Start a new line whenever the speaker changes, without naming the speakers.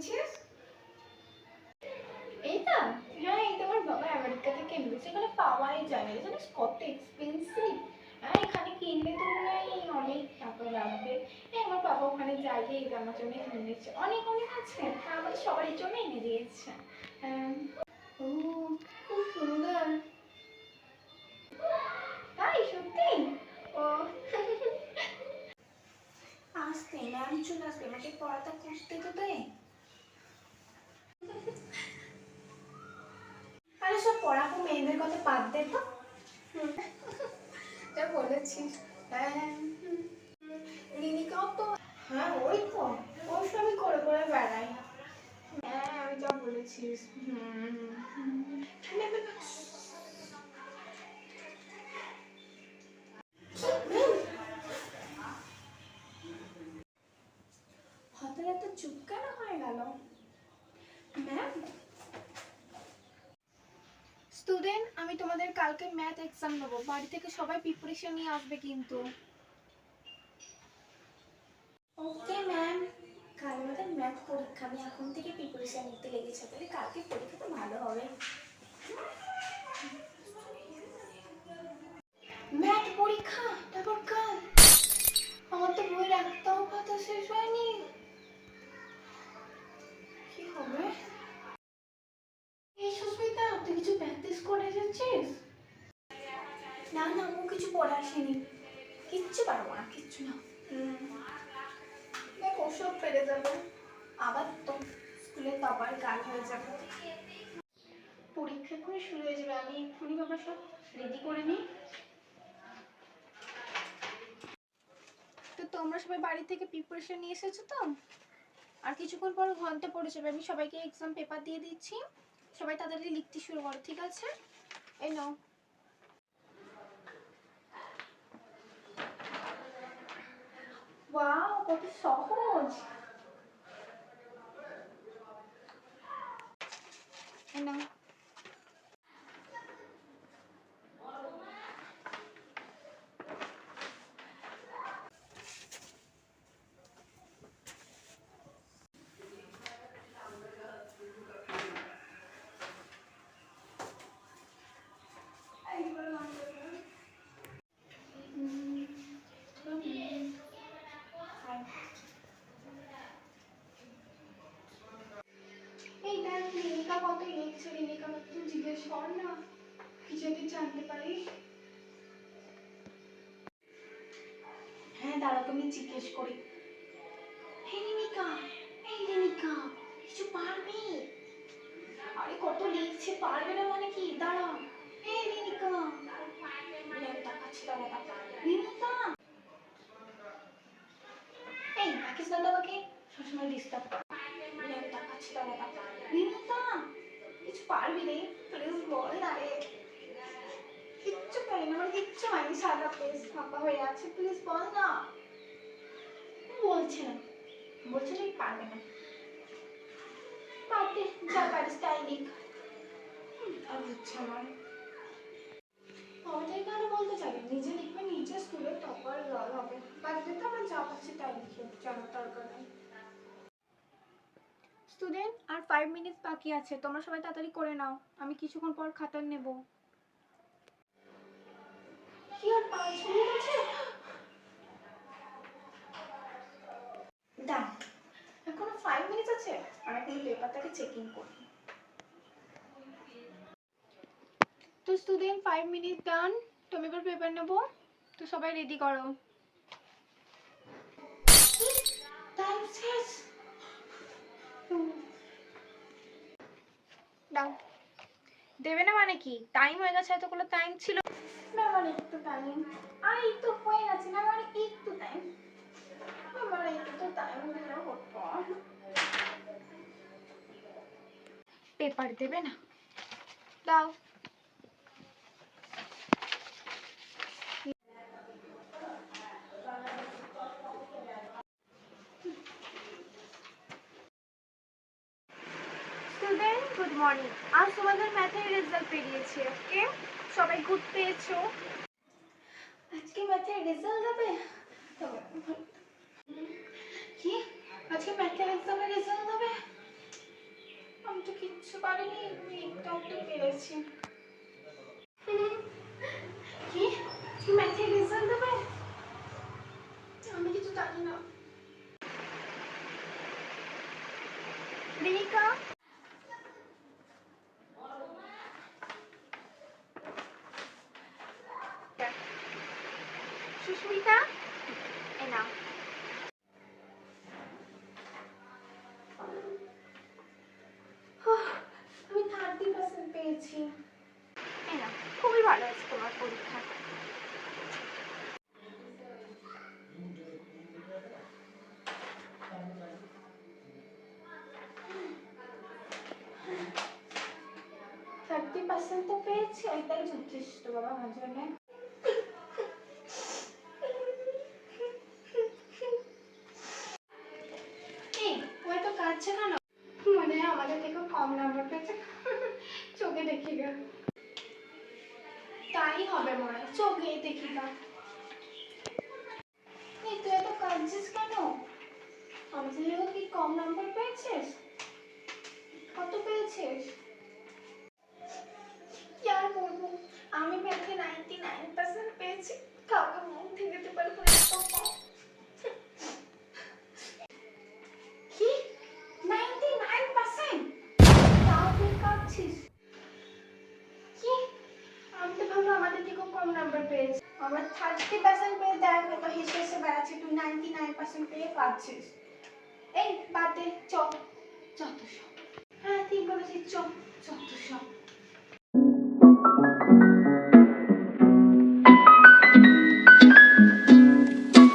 এনেছিস? এইটা? হ্যাঁ, এইটা আমার বাবা আমেরিকা থেকে এনেছে। এখানে পাওয়াই যায় না, জানিস কত এক্সপেন্সিভ। হ্যাঁ, এখানে কিনলে তো মনে হয় অনেক টাকা লাগবে। হ্যাঁ, আমার বাবা ওখানে যাইয়ে এই আমার জন্য এনেছে। অনেক অনেক আছে, আমাদের সবারই জন্য এনে দিয়েছে। ও, খুব সুন্দর। তাই সত্যি? ও আসতে ম্যাম চলে আসবে, আমাকে পড়াটা করতে তো দে। আরে সব পড়াকো মেয়েদের কথা বাদ দে তো। যা বলেছিস। হ্যাঁ, রিনিকাও তো। হ্যাঁ, ওই তো ওই সবই করে করে বেড়াই। হ্যাঁ, আমি যা বলেছিস। হঠাৎ এত চুপ কেন হয়ে গেল ম্যাম? স্টুডেন্ট, আমি তোমাদের কালকে ম্যাথ এক্সাম নেবো, বাড়ি থেকে সবাই প্রিপারেশন নিয়ে আসবে কিন্তু। Okay ma'am. কাল আমাদের ম্যাথ পরীক্ষা, আমি এখন থেকে প্রিপারেশন নিতে লেগেছে, তাহলে কালকে পরীক্ষাটা ভালো হবে। ম্যাথ পরীক্ষা তারপর কাল? আমার তো বইয়ের একটাও পাতা শেষ হয়নি। কি হবে? এই সুস্মিতা, তুই কিছু প্র্যাকটিস করে এসেছিস? না না, ও কিছু পড়ে আসেনি। কিচ্ছু পারবো না, কিচ্ছু না। দেখ ওসব পেরে যাবে, আবার তো স্কুলে তো আবার গাল হয়ে যাবে। পরীক্ষা করে শুরু হয়ে যাবে, আমি এক্ষুনি বাবা সব রেডি করে নিই। তো তোমরা সবাই বাড়ি থেকে প্রিপারেশন নিয়ে এসেছো তো? আর কিছুক্ষণ পর ঘন্টা পড়ে যাবে, আমি সবাইকে এক্সাম পেপার দিয়ে দিচ্ছি। সবাই তাড়াতাড়ি লিখতে শুরু করো, ঠিক আছে? এই নাও। ওয়াও, কত সহজ। এই নাও। এই দেখ রিনিকা কত লিখছে, রিনিকা তুই জিজ্ঞেস কর না, কি যদি জানতে পারি। হ্যাঁ দাঁড়া, তুমি জিজ্ঞেস করি। এই রিনিকা, এই রিনিকা, কিছু পারবি? আরে কত লিখছে, পারবে না মানে কি? দাঁড়া। এই রিনিকা, রিনিকা, এই ডাকিস না তো আমাকে, সবসময় ডিস্টার্ব কর। রিনিকা, কিছু পারবি রে? প্লিজ বল না রে। কিচ্ছু পারি না, আমার কিচ্ছু হয়নি, সাদা পেজ ফাঁকা হয়ে আছে, প্লিজ বল না। বলছে না, বলছে না পারবে না। পারবে, যা পারিস তাই লিখ। আর হচ্ছে আমার আমাদের কেন বলতে চাই, নিজে লিখবে, নিজে স্কুলের টপার গার্ল হবে। বাড়িতে তো আমার যা পাচ্ছে তাই লিখে জানা দরকার নেই। স্টুডেন্ট, আর 5 মিনিট বাকি আছে, তোমরা সবাই তাড়াতাড়ি করে নাও, আমি কিছুক্ষণ পর খাতা নেব। কি আর 5 মিনিট আছে? দাঁড়া, এখনো 5 মিনিট আছে, আর এখন পেপারটাকে চেকিং করি। তো স্টুডেন্ট 5 মিনিট ডান, তুমি এবার পেপার নেবো, তো সবাই রেডি করো। টাইম শেষ। দাও। দেবে না মানে কি? টাইম হয়ে গেছে, এতগুলো টাইম ছিল। ম্যাম আর একটু টাইম, আর একটু হয়ে গেছে ম্যাম, আর একটু টাইম, আমার একটু টাইম দিলে হতো। পেপার দেবে না? দাও। স্টুডেন্ট গুড মর্নিং, আজ তোমাদের ম্যাথের রেজাল্ট বেরিয়েছে। ওকে, সবাই গুড পেয়েছো। আজকে ম্যাথের রেজাল্ট হবে? কি, আজকে ম্যাথের এক্সামের রেজাল্ট হবে? আমি তো কিচ্ছু পারিনি, একটাও তো পেরেছি। কি কি ম্যাথের রেজাল্ট দেবে? আমি কিছু জানি না। রিকা, সুস্মিতা, এই নাও। আমি 30% পেয়েছি। এই নাও, খুবই ভালো হয়েছে তোমার পরীক্ষা। থার্টি পার্সেন্ট তো পেয়েছি, ওইটাই যথেষ্ট বাবা আমার জন্য। এই ওই তো কাঁদছে কেন? মনে হয় আমাদের থেকে কম নাম্বার পেয়েছে, চোখে দেখি গা। তাই হবে মনে হয়, চোখে দেখি গা। এই তুই এত কাঁদছিস কেন? আমাদের থেকে কি কম নাম্বার পেয়েছিস? কত পেয়েছিস? কি আর বলবো, আমি ম্যাথে 99% পেয়েছি, কাউকে মুখ দেখাতে পারবো না, এত কম। কি 99%? তাও তুই কাঁদছিস? কি, আমি তো ভাবলাম আমাদের থেকেও কম নাম্বার পেয়েছি। আমার 30% পেয়ে দেখ, তো হেসে হেসে বেড়াচ্ছি, তুই 99% পেয়ে কাঁদছিস। এই বাদ দে, চ, যত সব। হ্যাঁ ঠিক বলেছিস, চ।